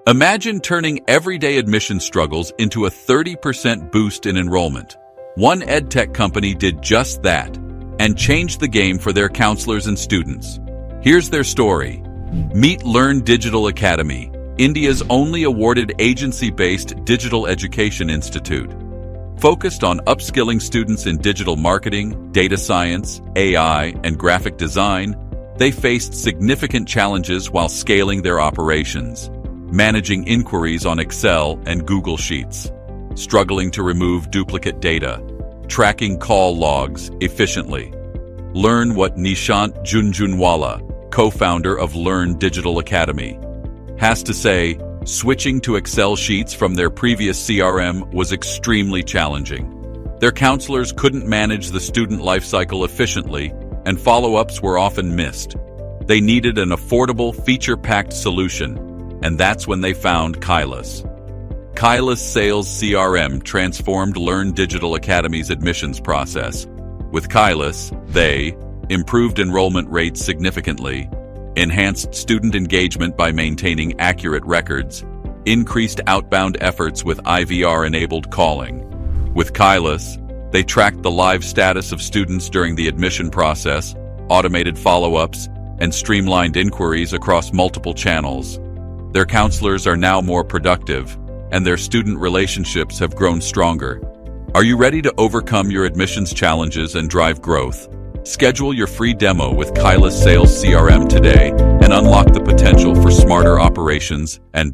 Imagine turning everyday admission struggles into a 30% boost in enrollment. One edtech company did just that and changed the game for their counselors and students. Here's their story. Meet Learn Digital Academy, India's only awarded agency-based digital education institute. Focused on upskilling students in digital marketing, data science, AI, and graphic design, they faced significant challenges while scaling their operations, managing inquiries on Excel and Google Sheets, struggling to remove duplicate data, tracking call logs efficiently. Learn what Nishant Junjunwala, co-founder of Learn Digital Academy, has to say. Switching to Excel sheets from their previous CRM was extremely challenging. Their counselors couldn't manage the student lifecycle efficiently, and follow-ups were often missed. They needed an affordable, feature-packed solution, and that's when they found Kylas. Kylas Sales CRM transformed Learn Digital Academy's admissions process. With Kylas, they improved enrollment rates significantly, enhanced student engagement by maintaining accurate records, increased outbound efforts with IVR-enabled calling. With Kylas, they tracked the live status of students during the admission process, automated follow-ups, and streamlined inquiries across multiple channels. Their counselors are now more productive, and their student relationships have grown stronger. Are you ready to overcome your admissions challenges and drive growth? Schedule your free demo with Kylas Sales CRM today and unlock the potential for smarter operations and